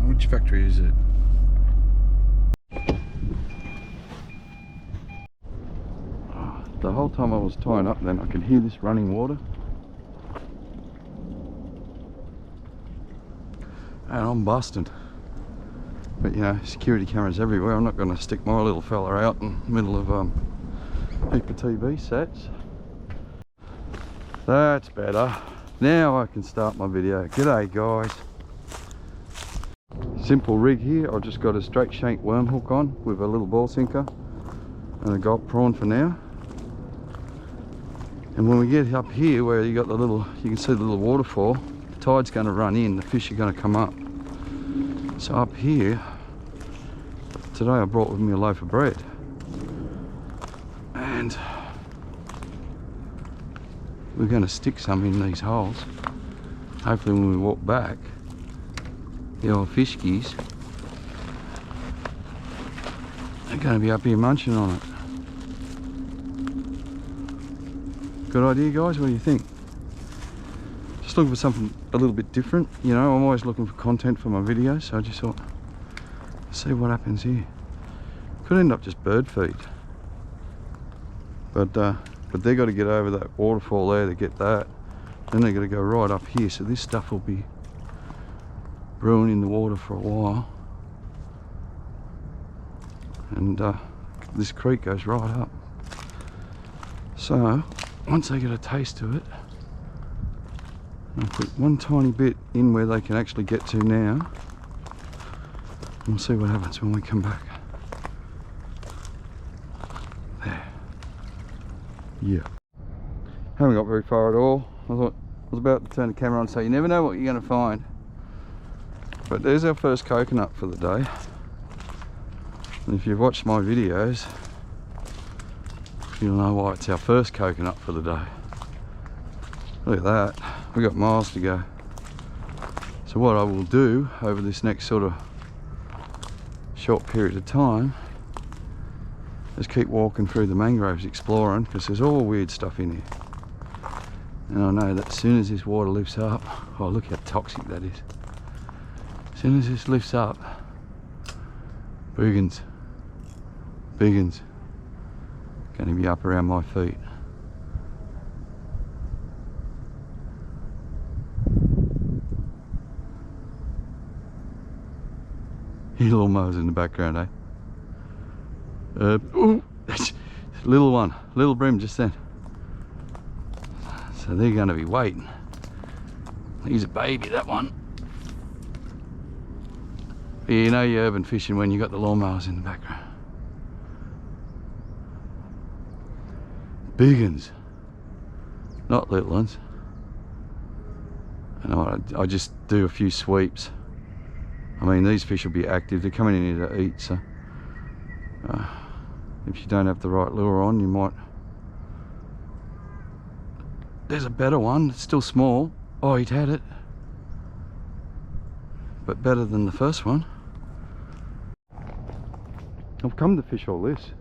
Which factory is it? The whole time I was tying up then I could hear this running water. And I'm busting. But you know, security cameras everywhere. I'm not going to stick my little fella out in the middle of heap of TV sets. That's better. Now I can start my video. G'day guys. Simple rig here. I've just got a straight shank worm hook on with a little ball sinker and a gulp prawn for now. And when we get up here where you got the little, you can see the little waterfall, the tide's going to run in, the fish are going to come up. So up here, today I brought with me a loaf of bread. And we're going to stick some in these holes. Hopefully when we walk back, the old fishkies are going to be up here munching on it. Good idea guys, what do you think? Just looking for something a little bit different, you know, I'm always looking for content for my videos, so I just thought, let's see what happens here. Could end up just bird feed. But they've got to get over that waterfall there to get that. Then they've got to go right up here, so this stuff will be brewing in the water for a while. And this creek goes right up. So, once they get a taste of it, I'll put one tiny bit in where they can actually get to now. And we'll see what happens when we come back. There. Yeah. Haven't got very far at all. I thought I was about to turn the camera on, so you never know what you're going to find. But there's our first coconut for the day. And if you've watched my videos, you'll know why it's our first coconut for the day. Look at that, we've got miles to go. So what I will do over this next sort of short period of time is keep walking through the mangroves exploring, because there's all weird stuff in here. And I know that as soon as this water lifts up, oh look how toxic that is. As soon as this lifts up, biggins, going to be up around my feet. Your little mo's in the background, eh? Ooh, little one, little brim just then. So they're going to be waiting. He's a baby, that one. But you know you're urban fishing when you got the lawnmowers in the background. Big uns, not little ones. And I just do a few sweeps. I mean, these fish will be active. They're coming in here to eat, so if you don't have the right lure on, you might. There's a better one. It's still small. Oh, he'd had it, but better than the first one. I've come to fish all this,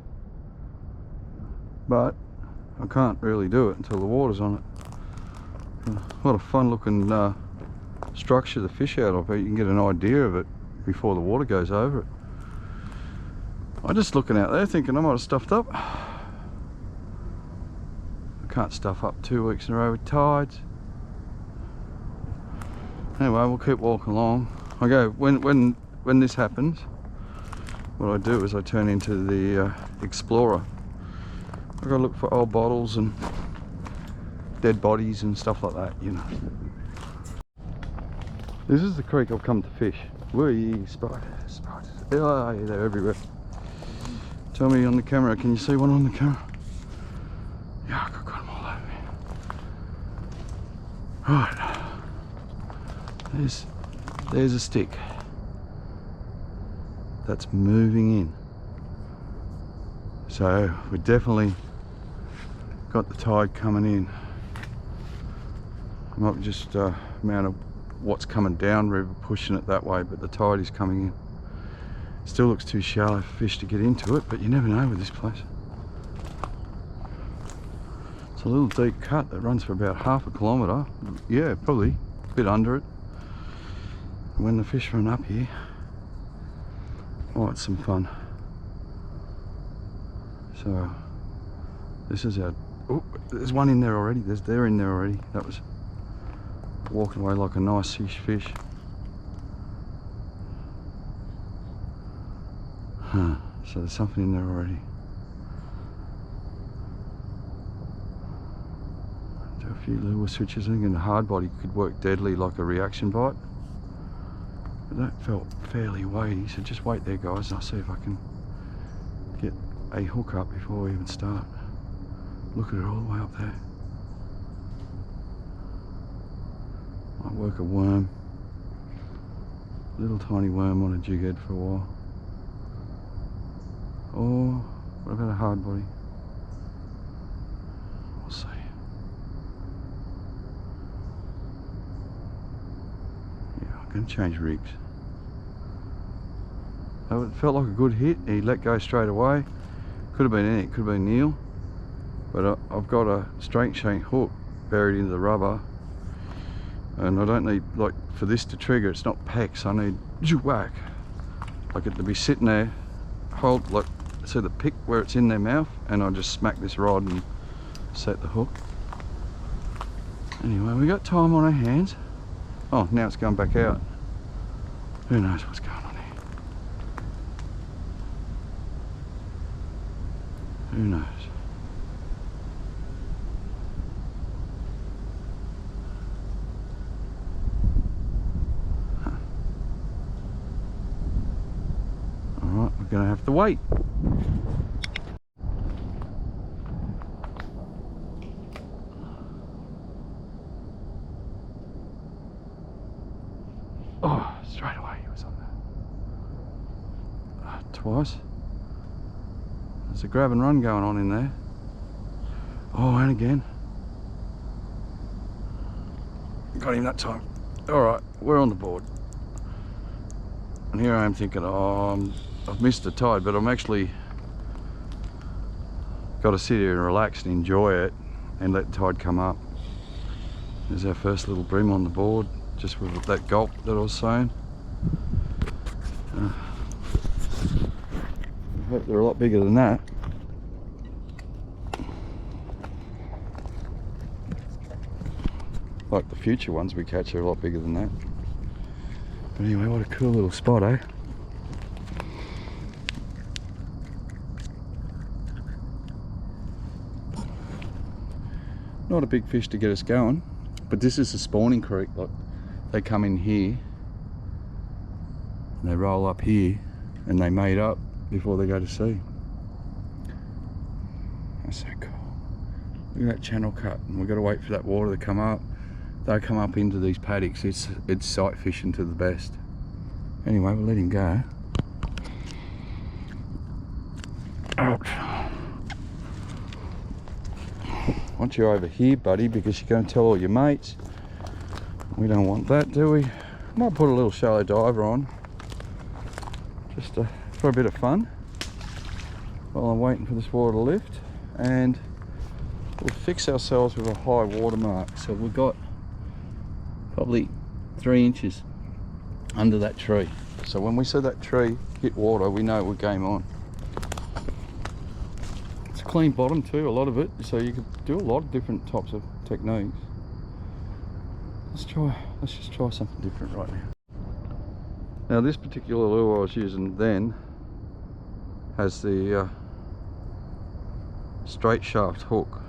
but I can't really do it until the water's on it. What a fun looking structure to fish out of. You can get an idea of it before the water goes over it. I'm just looking out there thinking I might have stuffed up. I can't stuff up 2 weeks in a row with tides. Anyway, we'll keep walking along. I go, when this happens, what I do is I turn into the explorer. I go look for old bottles and dead bodies and stuff like that, you know. This is the creek I've come to fish. Where are you? Spiders, spiders. Oh, yeah, they're everywhere. Tell me on the camera, can you see one on the camera? Yeah, I've got them all over me. Right. There's a stick. That's moving in. So we definitely got the tide coming in. Not just amount of what's coming down river pushing it that way, but the tide is coming in. Still looks too shallow for fish to get into it, but you never know with this place. It's a little deep cut that runs for about half a kilometre. Yeah, probably a bit under it. When the fish run up here, oh, it's some fun. So this is our, oh, there's one in there already. They're in there already. That was walking away like a nice fish. Huh, so there's something in there already. Do a few lure switches. I think a hard body could work deadly like a reaction bite. But that felt fairly weighty, so just wait there guys, and I'll see if I can get a hook up before we even start. Look at it all the way up there. Might work a worm. Little tiny worm on a jig head for a while. Or what about a hard body? We'll see. Yeah, I'm going to change rigs. Oh, it felt like a good hit. He let go straight away. Could have been anything. Could have been Neil. But I've got a straight shank hook buried into the rubber, and I don't need, like, for this to trigger, it's not pecs. I need whack, like it to be sitting there, hold, like, see the pick where it's in their mouth, and I just smack this rod and set the hook. Anyway, we got time on our hands. Oh, now it's going back out. Who knows what's going on here? Who knows? Alright, we're going to have to wait. Oh, straight away he was on there. Twice. There's a grab and run going on in there. Oh, and again. Got him that time. Alright, we're on the board. And here I am thinking, oh, I've missed the tide, but I'm actually got to sit here and relax and enjoy it and let the tide come up. There's our first little bream on the board, just with that gulp that I was saying. I hope they're a lot bigger than that. Like the future ones we catch are a lot bigger than that. But anyway, what a cool little spot, eh? Not a big fish to get us going, but this is the spawning creek. Like, they come in here and they roll up here and they mate up before they go to sea. That's so cool. Look at that channel cut, and we've got to wait for that water to come up. They'll come up into these paddocks. It's sight fishing to the best. Anyway, we'll let him go. Ouch. Want you over here, buddy, because you're going to tell all your mates. We don't want that, do we? Might put a little shallow diver on, just for a bit of fun, while I'm waiting for this water to lift, and we'll fix ourselves with a high water mark. So we've got probably 3 inches under that tree. So when we see that tree hit water, we know we're game on. It's a clean bottom too, a lot of it, so you could do a lot of different types of techniques. Let's just try something different right now. Now this particular lure I was using then has the straight shaft hook.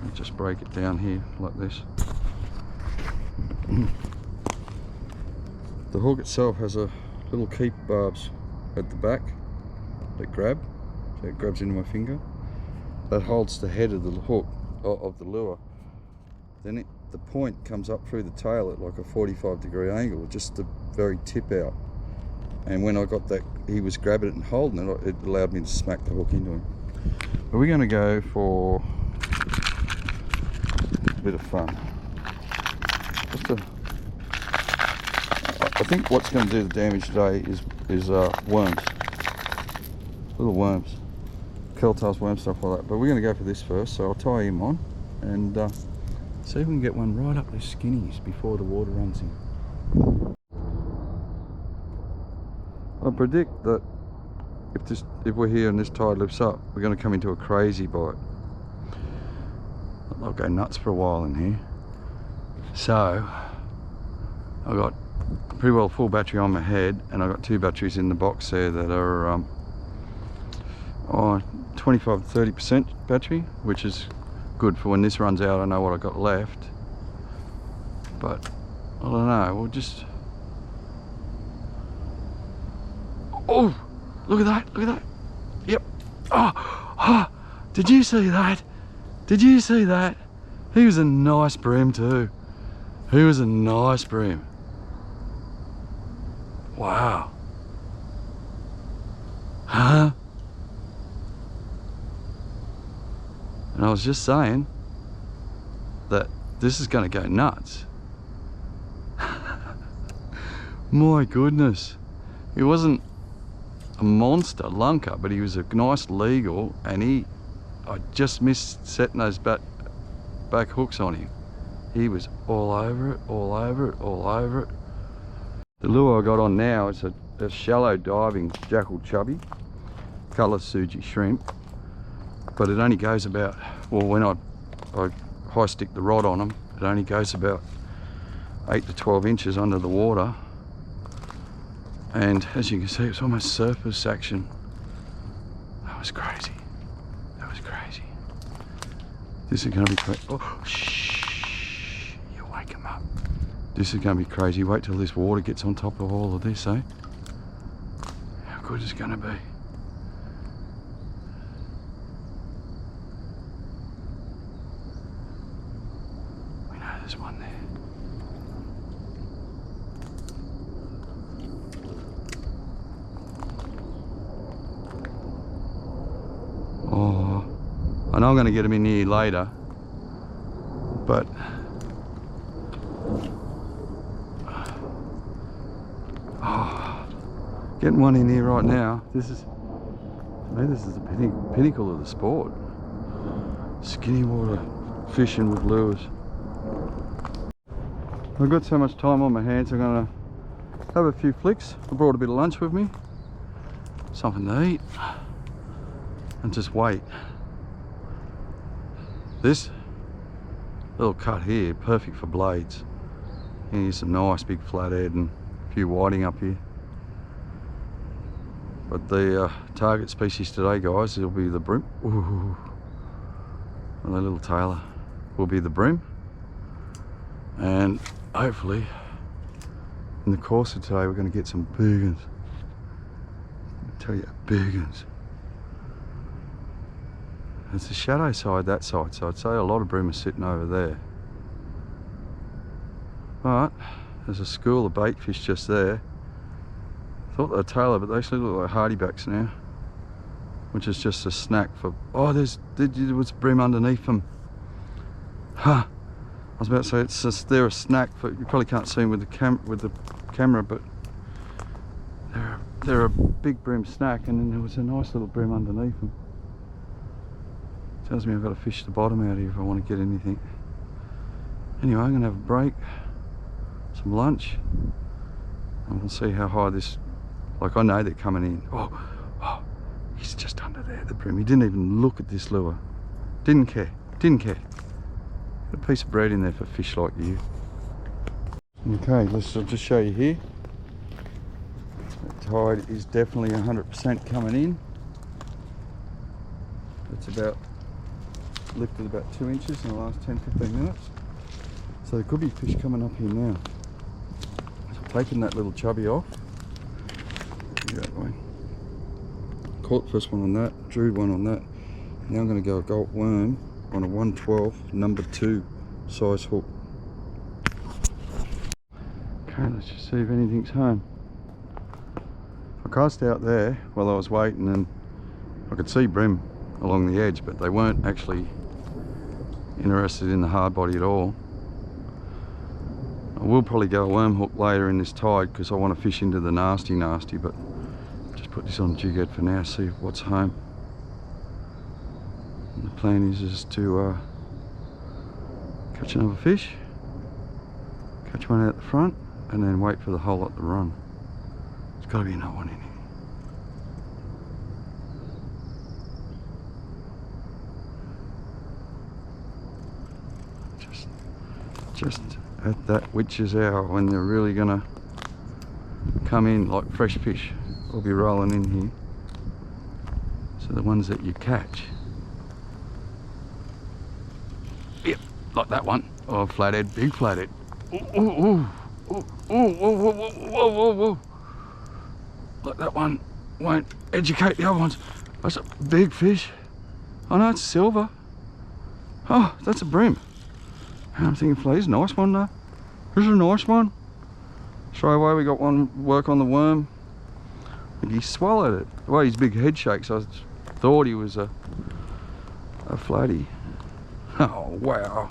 I'll just break it down here like this. The hook itself has a little keep barbs at the back that grab, so it grabs into my finger. That holds the head of the hook of the lure. Then the point comes up through the tail at like a 45-degree angle, just the very tip out. And when I got that, he was grabbing it and holding it, it allowed me to smack the hook into him. But we're going to go for a bit of fun. I think what's going to do the damage today is worms, little worms, Keltar's worm, stuff like that. But we're going to go for this first, so I'll tie him on and see if we can get one right up these skinnies before the water runs in. I predict that if we're here and this tide lifts up, we're going to come into a crazy bite. I'll go nuts for a while in here. So I've got pretty well full battery on my head, and I've got 2 batteries in the box there that are 25 to 30% battery, which is good for when this runs out. I know what I've got left, but I don't know, we'll just... Oh, look at that, look at that. Yep. Oh, did you see that? Did you see that? He was a nice bream too. He was a nice bream. Wow. Huh? And I was just saying that this is going to go nuts. My goodness. He wasn't a monster lunker, but he was a nice legal, and I just missed setting those back hooks on him. He was all over it, all over it, all over it. The lure I got on now is a shallow diving jackal chubby, colour Suji shrimp, but it only goes about, well, when I high stick the rod on them, it only goes about 8 to 12 inches under the water. And as you can see, it's almost surface action. That was crazy. That was crazy. This is going to be crazy. Oh, shh! You wake him up. This is going to be crazy. Wait till this water gets on top of all of this, eh? How good is it going to be? We know there's one there. Oh, I know I'm going to get him in here later, but getting one in here right now, this is, to me, this is the pinnacle of the sport. Skinny water fishing with lures. I've got so much time on my hands, I'm going to have a few flicks. I brought a bit of lunch with me, something to eat, and just wait. This little cut here, perfect for blades. You need some nice big flathead and a few whiting up here. But the target species today, guys, it'll be the bream. Ooh. And the little tailor will be the bream. And hopefully, in the course of today, we're going to get some big ones. I tell you, big ones. It's the shadow side, that side, so I'd say a lot of bream are sitting over there. But there's a school of bait fish just there. Thought they were tailor, but they actually look like hardybacks now, which is just a snack for... Oh, there was bream underneath them. Huh. I was about to say it's just, they're a snack for... You probably can't see them with the camera, but they're a big bream snack, and then there was a nice little bream underneath them. Tells me I've got to fish the bottom out here if I want to get anything. Anyway, I'm going to have a break, some lunch, and we'll see how high this... Like, I know they're coming in. Oh, he's just under there, the bream. He didn't even look at this lure. Didn't care. Got a piece of bread in there for fish like you. Okay, I'll just show you here. The tide is definitely 100% coming in. It's about lifted about 2 inches in the last 10-15 minutes. So there could be fish coming up here now. So I've taken that little chubby off. Caught the first one on that, drew one on that. Now I'm going to go a gulp worm on a 112 number 2 size hook. Okay, let's just see if anything's home. I cast out there while I was waiting, and I could see bream along the edge, but they weren't actually interested in the hard body at all. I will probably go a worm hook later in this tide because I want to fish into the nasty, but just put this on jig head for now, see what's home. And the plan is just to catch another fish, catch one out the front, and then wait for the whole lot to run. There's got to be another one in here. Just at that witch's hour when they're really gonna come in like fresh fish will be rolling in here. So the ones that you catch, yep, like that one. Oh, flathead, big flathead. Ooh, ooh, ooh, ooh, ooh, whoa, whoa. Like that one won't educate the other ones. That's a big fish. Oh no, it's silver. Oh, that's a brim. I'm thinking, flea's a nice one though. This is a nice one. Straight away we got one work on the worm. I think he swallowed it. The way his big head shakes, I thought he was a flatty. Oh wow.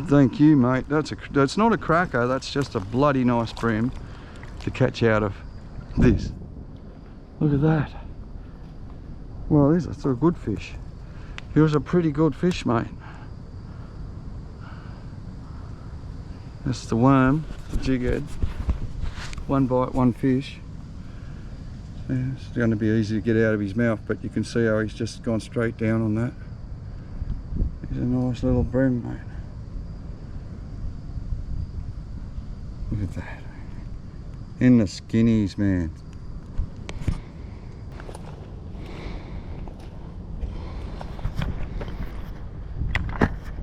Thank you, mate. That's not a cracker, that's just a bloody nice brim to catch out of this. Look at that. Well, that's a good fish. He was a pretty good fish, mate. That's the worm, the jig head. One bite, one fish. Yeah, it's going to be easy to get out of his mouth, but you can see how he's just gone straight down on that. He's a nice little brim, mate. Look at that. In the skinnies, man.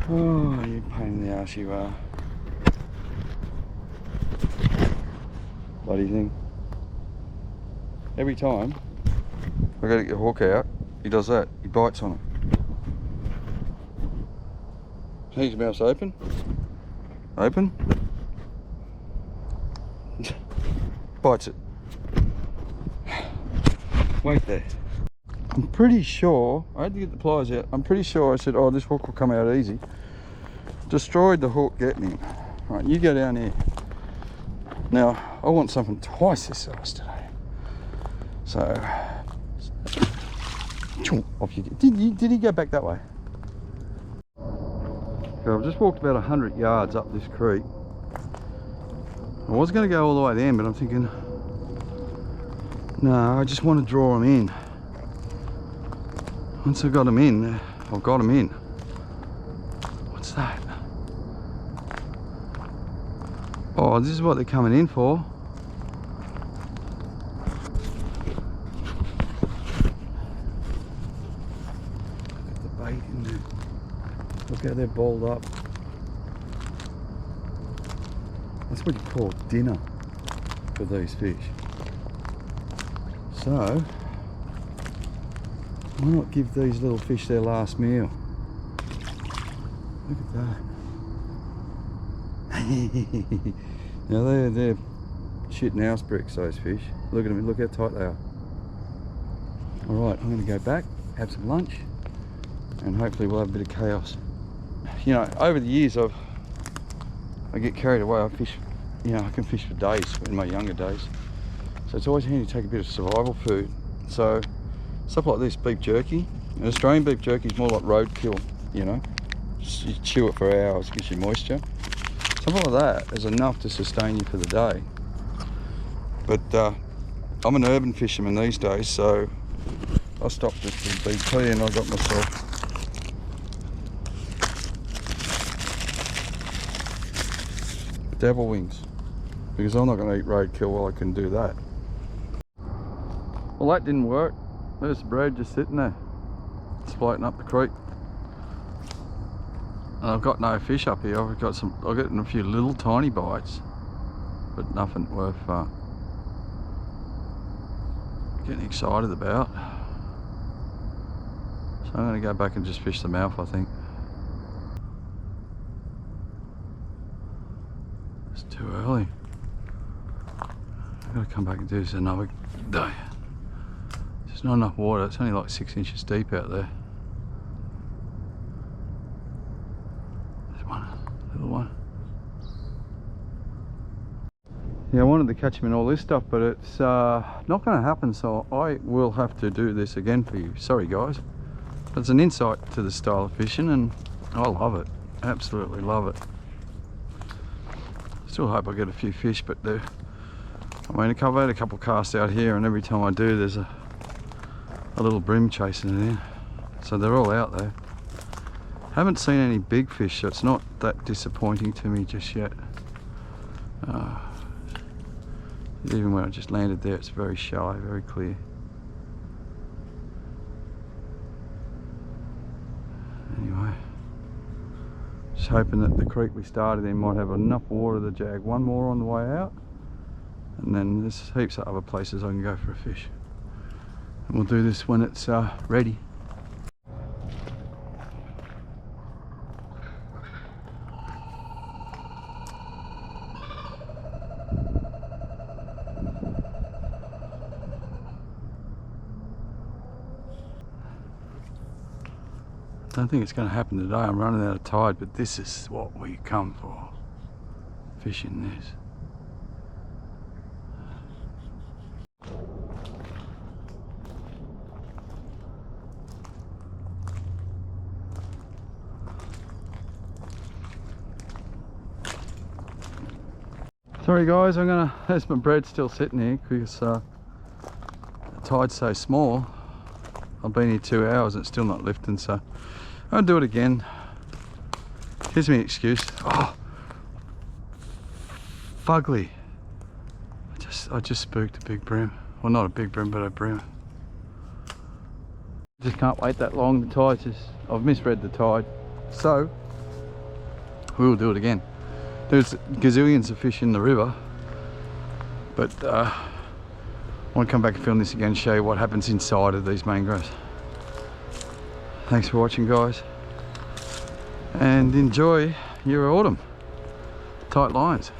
Oh, you pain in the arse you are. Bloody thing. Every time I gotta get the hook out, he does that. He bites on it. His mouth's open. Open. Bites it. Wait there. I'm pretty sure, I had to get the pliers out, I'm pretty sure I said, oh, this hook will come out easy. Destroyed the hook getting him. Right, you go down here. Now, I want something twice this size today. So, off you get. Did he go back that way? Okay, I've just walked about 100 yards up this creek. I was going to go all the way to the end, but I'm thinking, no, I just want to draw them in. Once I've got them in, I've got them in. What's that? Oh, this is what they're coming in for. Look at the bait in there. Look how they're balled up. That's what you call dinner for these fish. So, why not give these little fish their last meal? Look at that. Now they're shitting house bricks, those fish. Look at them, look how tight they are. Alright, I'm going to go back, have some lunch, and hopefully we'll have a bit of chaos. You know, over the years I get carried away. I fish, you know, I can fish for days in my younger days. So it's always handy to take a bit of survival food. So stuff like this, beef jerky. And Australian beef jerky is more like roadkill, you know. Just, you chew it for hours, gives you moisture. Something like that is enough to sustain you for the day. But I'm an urban fisherman these days, so I stopped at the BP and I got myself devil wings, because I'm not going to eat roadkill while I can do that. Well, that didn't work. There's the bread just sitting there. It's floating up the creek. And I've got no fish up here. I've gotten a few little tiny bites, but nothing worth getting excited about. So I'm going to go back and just fish the mouth, I think. It's too early. I've got to come back and do this another day. There's not enough water. It's only like 6 inches deep out there. There's one, little one. Yeah, I wanted to catch him in all this stuff, but it's not going to happen, so I will have to do this again for you. Sorry guys. But it's an insight to the style of fishing, and I love it. Absolutely love it. Still hope I get a few fish, but I mean, I've had a couple casts out here, and every time I do, there's a little brim chasing it in. So they're all out there. Haven't seen any big fish, so it's not that disappointing to me just yet. Even when I just landed there, it's very shallow, very clear. Anyway, just hoping that the creek we started in might have enough water to jag one more on the way out, and then there's heaps of other places I can go for a fish. And we'll do this when it's ready. I don't think it's going to happen today. I'm running out of tide, but this is what we come for. Fishing this. Sorry guys, there's my bread still sitting here because the tide's so small. I've been here 2 hours and it's still not lifting, so I'll do it again. Gives me an excuse. Oh, fugly. I just spooked a big brim. Well, not a big brim, but a brim. Just can't wait that long. The tide's just, I've misread the tide. So, we will do it again. There's gazillions of fish in the river, but I want to come back and film this again and show you what happens inside of these mangroves. Thanks for watching guys, and enjoy your autumn. Tight lines.